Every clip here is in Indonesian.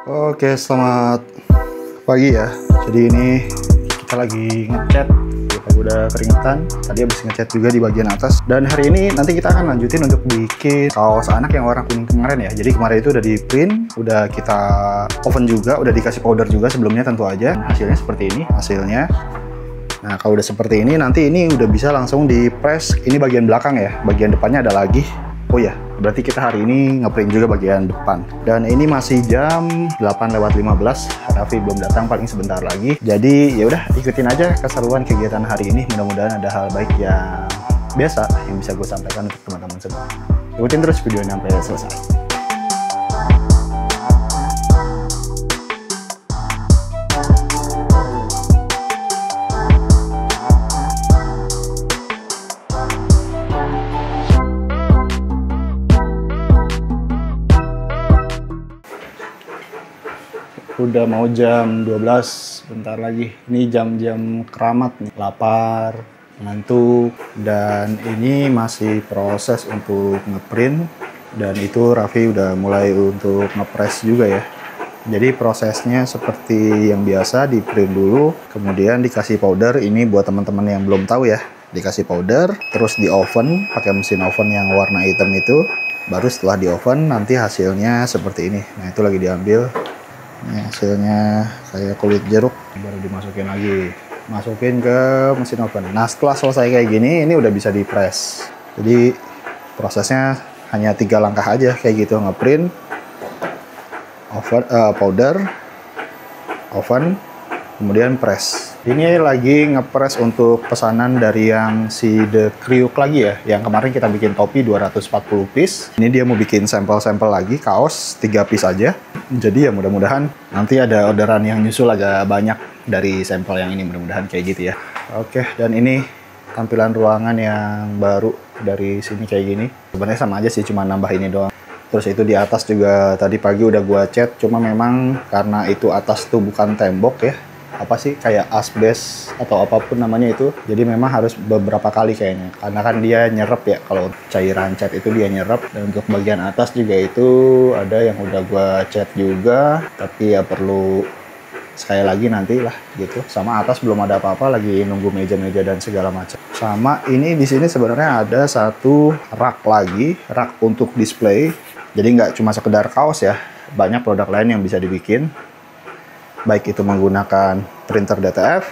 Oke, selamat pagi ya. Jadi ini kita lagi ngecat. Kita udah keringetan. Tadi habis ngecat juga di bagian atas. Dan hari ini nanti kita akan lanjutin untuk bikin kaos anak yang warna kuning kemarin ya. Jadi kemarin itu udah di print, udah kita oven juga, udah dikasih powder juga sebelumnya tentu aja. Hasilnya seperti ini hasilnya. Nah, kalau udah seperti ini, nanti ini udah bisa langsung di press. Ini bagian belakang ya. Bagian depannya ada lagi. Oh ya, berarti kita hari ini ngeprint juga bagian depan. Dan ini masih jam 8:15. Raffi belum datang, paling sebentar lagi. Jadi ya udah, ikutin aja keseruan kegiatan hari ini. Mudah-mudahan ada hal baik yang biasa yang bisa gue sampaikan untuk teman-teman semua. Ikutin terus video ini sampai selesai. Udah mau jam 12, bentar lagi. Ini jam-jam keramat nih, lapar, ngantuk, dan ini masih proses untuk ngeprint. Dan itu Raffi udah mulai untuk ngepres juga ya. Jadi prosesnya seperti yang biasa, di print dulu, kemudian dikasih powder. Ini buat teman-teman yang belum tahu ya, dikasih powder, terus di oven pakai mesin oven yang warna hitam itu. Baru setelah di oven nanti hasilnya seperti ini. Nah, itu lagi diambil. Ini hasilnya kayak kulit jeruk, baru dimasukin lagi, masukin ke mesin oven. Nah, setelah selesai kayak gini, ini udah bisa di press. Jadi prosesnya hanya 3 langkah aja kayak gitu, ngeprint, oven, powder, oven, kemudian press. Ini lagi ngepres untuk pesanan dari yang si The Kriuk lagi ya, yang kemarin kita bikin topi 240 piece. Ini dia mau bikin sampel-sampel lagi, kaos 3 piece aja. Jadi ya mudah-mudahan nanti ada orderan yang nyusul agak banyak dari sampel yang ini, mudah-mudahan kayak gitu ya. Oke, dan ini tampilan ruangan yang baru dari sini kayak gini. Sebenarnya sama aja sih, cuma nambah ini doang. Terus itu di atas juga tadi pagi udah gua cat, cuma memang karena itu atas tuh bukan tembok ya, apa sih, kayak asbes atau apapun namanya itu, jadi memang harus beberapa kali kayaknya, karena kan dia nyerap ya, kalau cairan cat itu dia nyerap. Dan untuk bagian atas juga itu ada yang udah gua cat juga, tapi ya perlu sekali lagi nanti lah gitu. Sama atas belum ada apa-apa, lagi nunggu meja-meja dan segala macam. Sama ini di sini sebenarnya ada satu rak lagi, rak untuk display. Jadi nggak cuma sekedar kaos ya, banyak produk lain yang bisa dibikin. Baik itu menggunakan printer DTF,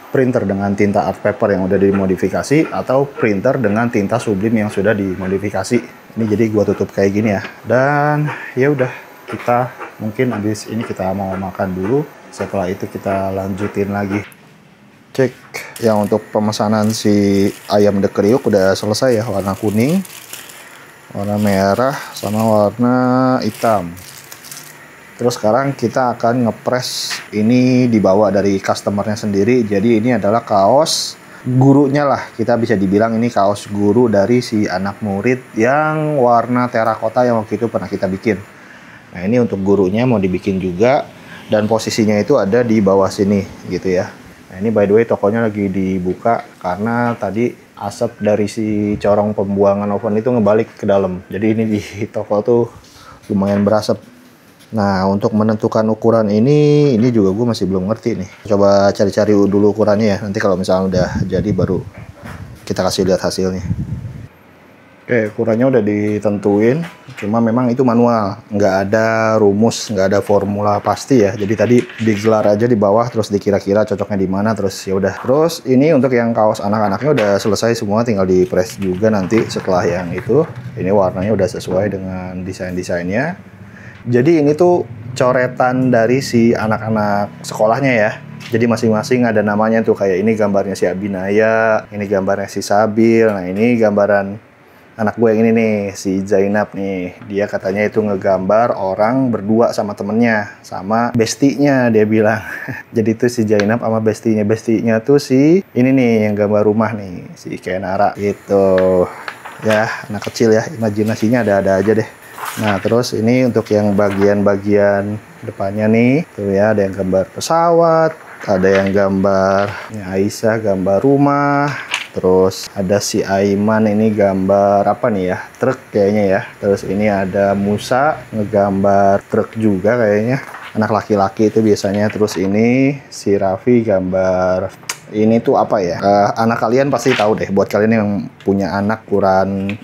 printer dengan tinta art paper yang udah dimodifikasi, atau printer dengan tinta Sublime yang sudah dimodifikasi. Ini jadi gua tutup kayak gini ya. Dan ya udah, kita mungkin habis ini kita mau makan dulu. Setelah itu kita lanjutin lagi. Cek yang untuk pemesanan si ayam The Kriuk udah selesai ya, warna kuning, warna merah, sama warna hitam. Terus sekarang kita akan ngepres ini dibawa dari customernya sendiri. Jadi ini adalah kaos gurunya lah. Kita bisa dibilang ini kaos guru dari si anak murid yang warna terakota yang waktu itu pernah kita bikin. Nah, ini untuk gurunya mau dibikin juga. Dan posisinya itu ada di bawah sini gitu ya. Nah, ini by the way tokonya lagi dibuka karena tadi asap dari si corong pembuangan oven itu ngebalik ke dalam. Jadi ini di toko tuh lumayan berasap. Nah, untuk menentukan ukuran ini juga gue masih belum ngerti nih. Coba cari-cari dulu ukurannya ya. Nanti kalau misalnya udah jadi baru kita kasih lihat hasilnya. Oke, ukurannya udah ditentuin. Cuma memang itu manual. Nggak ada rumus, nggak ada formula pasti ya. Jadi tadi digelar aja di bawah, terus dikira-kira cocoknya di mana, terus ya udah. Terus ini untuk yang kaos anak-anaknya udah selesai semua, tinggal di press juga nanti setelah yang itu. Ini warnanya udah sesuai dengan desain-desainnya. Jadi ini tuh coretan dari si anak-anak sekolahnya ya. Jadi masing-masing ada namanya tuh, kayak ini gambarnya si Abinaya, ini gambarnya si Sabil. Nah, ini gambaran anak gue yang ini nih, si Zainab nih. Dia katanya itu ngegambar orang berdua sama temennya, sama bestinya dia bilang. Jadi tuh si Zainab sama bestinya. Bestinya tuh si ini nih yang gambar rumah nih, si Kenara gitu. Ya, anak kecil ya, imajinasinya ada-ada aja deh. Nah, terus ini untuk yang bagian-bagian depannya nih, tuh ya, ada yang gambar pesawat, ada yang gambar Aisyah gambar rumah, Terus ada si Aiman, ini gambar apa nih ya? Truk kayaknya ya. Terus ini ada Musa ngegambar truk juga kayaknya. Anak laki-laki itu biasanya. Terus ini si Raffi gambar ini tuh apa ya? Anak kalian pasti tahu deh. Buat kalian yang punya anak ukuran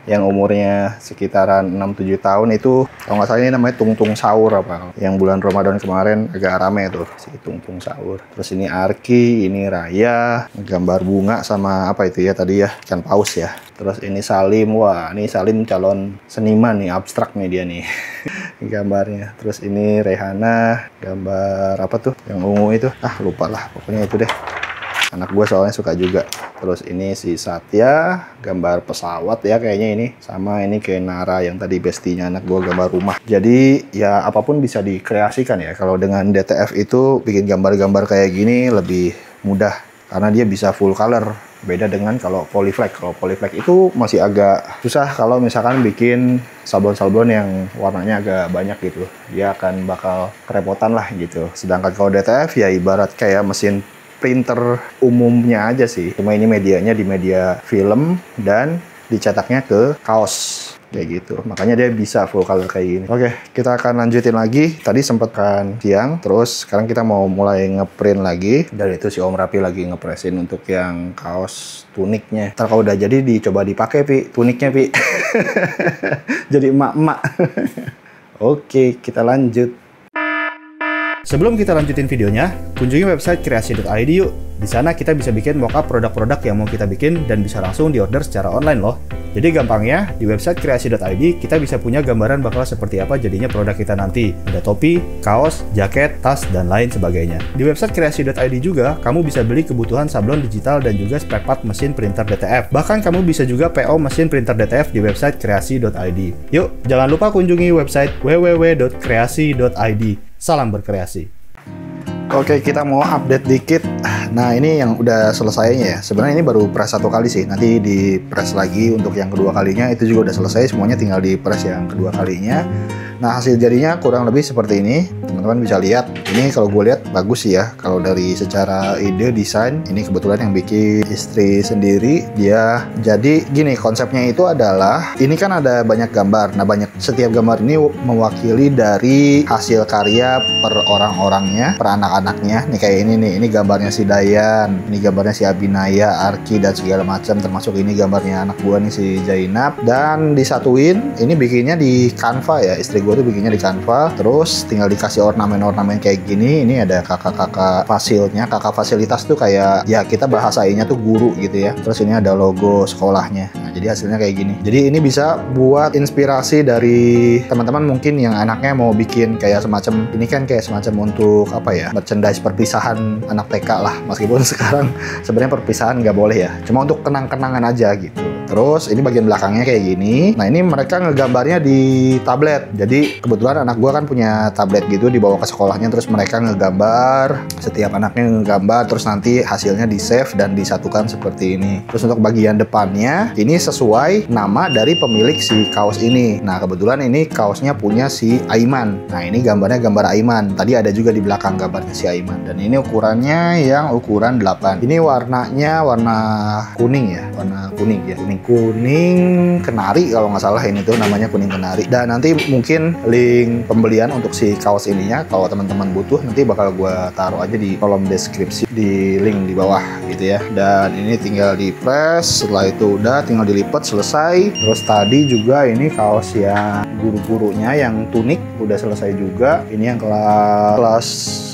yang umurnya sekitaran 6-7 tahun itu, kalau nggak salah ini namanya Tungtung Sahur apa? Yang bulan Ramadan kemarin agak rame tuh si Tungtung Sahur. Terus ini Arki, ini Raya, gambar bunga sama apa itu ya tadi ya, ikan paus ya. Terus ini Salim, wah ini Salim calon seniman nih, abstrak nih dia nih gambarnya. Terus ini Rehana, gambar apa tuh yang ungu itu, lupa lah, pokoknya itu deh. Anak gue soalnya suka juga. Terus ini si Satya, gambar pesawat ya kayaknya ini. Sama ini kayak Nara yang tadi bestinya anak gue, gambar rumah. Jadi ya apapun bisa dikreasikan ya. Kalau dengan DTF itu bikin gambar-gambar kayak gini lebih mudah. Karena dia bisa full color. Beda dengan kalau polyflag. Kalau polyflag itu masih agak susah kalau misalkan bikin sablon-sablon yang warnanya agak banyak gitu. Dia akan bakal kerepotan lah gitu. Sedangkan kalau DTF ya ibarat kayak mesin printer umumnya aja sih. Cuma ini medianya di media film dan dicetaknya ke kaos. Kayak gitu. Makanya dia bisa full color kayak gini. Oke, kita akan lanjutin lagi. Tadi sempat kan siang, terus sekarang kita mau mulai ngeprint lagi. Dan itu si Om Rapi lagi ngepresin untuk yang kaos tuniknya. Ntar kalau udah jadi dicoba dipakai, Pi. Tuniknya, Pi. Jadi emak-emak. Oke, kita lanjut. Sebelum kita lanjutin videonya, kunjungi website kreasi.id yuk. Di sana kita bisa bikin mockup produk-produk yang mau kita bikin dan bisa langsung diorder secara online loh. Jadi gampangnya, di website kreasi.id kita bisa punya gambaran bakal seperti apa jadinya produk kita nanti. Ada topi, kaos, jaket, tas, dan lain sebagainya. Di website kreasi.id juga, kamu bisa beli kebutuhan sablon digital dan juga spare part mesin printer DTF. Bahkan kamu bisa juga PO mesin printer DTF di website kreasi.id. Yuk, jangan lupa kunjungi website www.kreasi.id. Salam berkreasi. Oke, kita mau update dikit. Nah, ini yang udah selesainya ya. Sebenarnya ini baru press 1 kali sih. Nanti di press lagi untuk yang kedua kalinya. Itu juga udah selesai. Semuanya tinggal di press yang kedua kalinya. Nah, hasil jadinya kurang lebih seperti ini. Teman-teman bisa lihat. Ini kalau gue lihat bagus sih ya. Kalau dari secara ide desain, ini kebetulan yang bikin istri sendiri. Dia jadi gini, konsepnya itu adalah ini kan ada banyak gambar. Nah, setiap gambar ini mewakili dari hasil karya per orang-orangnya, per anak-anaknya. Nih kayak ini nih. Ini gambarnya si Dayan, ini gambarnya si Abinaya, Arki dan segala macam. Termasuk ini gambarnya anak gua nih si Zainab. Dan disatuin, ini bikinnya di Canva ya. Istri gue tuh bikinnya di Canva, terus tinggal dikasih ornamen-ornamen kayak gini. Ini ada kakak-kakak fasilnya, kakak fasilitas tuh kayak ya kita bahasainya tuh guru gitu ya. Terus ini ada logo sekolahnya. Nah, jadi hasilnya kayak gini. Jadi ini bisa buat inspirasi dari teman-teman mungkin yang anaknya mau bikin kayak semacam ini kan kayak semacam untuk apa ya, merchandise perpisahan anak TK lah. Meskipun sekarang sebenarnya perpisahan nggak boleh ya. Cuma untuk kenang-kenangan aja gitu. Terus ini bagian belakangnya kayak gini. Nah, ini mereka ngegambarnya di tablet. Jadi kebetulan anak gua kan punya tablet gitu, dibawa ke sekolahnya, terus mereka ngegambar. Setiap anaknya ngegambar, terus nanti hasilnya di save dan disatukan seperti ini. Terus untuk bagian depannya, ini sesuai nama dari pemilik si kaos ini. Nah, kebetulan ini kaosnya punya si Aiman. Nah, ini gambarnya gambar Aiman. Tadi ada juga di belakang gambarnya si Aiman. Dan ini ukurannya yang ukuran 8. Ini warnanya warna kuning ya, warna kuning ya, kuning kenari kalau nggak salah, ini tuh namanya kuning kenari. Dan nanti mungkin link pembelian untuk si kaos ininya kalau teman-teman butuh nanti bakal gue taruh aja di kolom deskripsi, di link di bawah gitu ya. Dan ini tinggal di press, setelah itu udah tinggal dilipat, selesai. Terus tadi juga ini kaos yang guru-gurunya yang tunik udah selesai juga. Ini yang kelas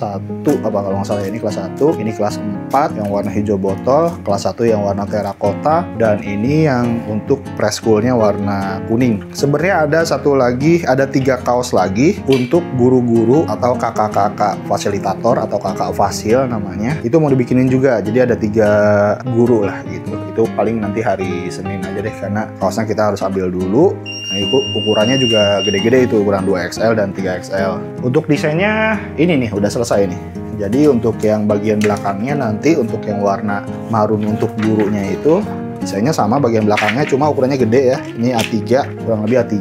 1 apa kalau nggak salah, ini kelas 1, ini kelas 4 yang warna hijau botol, kelas 1 yang warna terakota, dan ini yang untuk preschoolnya warna kuning. Sebenarnya ada satu lagi, ada 3 kaos lagi untuk guru-guru atau kakak-kakak fasilitator atau kakak fasil namanya. Itu mau dibikinin juga, jadi ada 3 guru lah gitu. Itu paling nanti hari Senin aja deh, karena kaosnya kita harus ambil dulu. Nah, itu ukurannya juga gede-gede, itu ukuran 2XL dan 3XL. Untuk desainnya ini nih udah selesai nih. Jadi untuk yang bagian belakangnya nanti untuk yang warna marun untuk gurunya itu desainnya sama bagian belakangnya, cuma ukurannya gede ya. Ini A3, kurang lebih A3.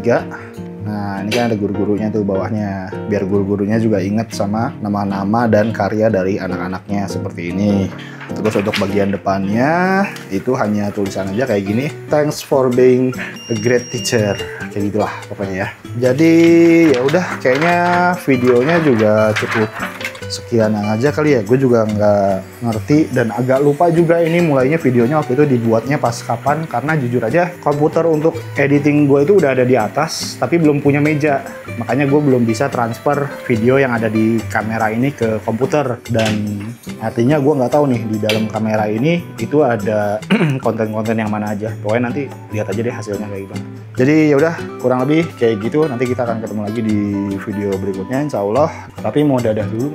Nah, Nah, ini kan ada guru-gurunya tuh bawahnya. Biar guru-gurunya juga inget sama nama-nama dan karya dari anak-anaknya seperti ini. Terus untuk bagian depannya itu hanya tulisan aja kayak gini. Thanks for being a great teacher. Kayak gitulah pokoknya ya. Jadi ya udah, kayaknya videonya juga cukup sekian aja kali ya. Gue juga nggak ngerti dan agak lupa juga ini mulainya videonya waktu itu dibuatnya pas kapan, karena jujur aja komputer untuk editing gue itu udah ada di atas tapi belum punya meja, makanya gue belum bisa transfer video yang ada di kamera ini ke komputer. Dan artinya gue nggak tahu nih di dalam kamera ini itu ada konten-konten yang mana aja. Pokoknya nanti lihat aja deh hasilnya kayak gimana. Jadi ya udah, kurang lebih kayak gitu. Nanti kita akan ketemu lagi di video berikutnya insya Allah. Tapi mau dadah dulu.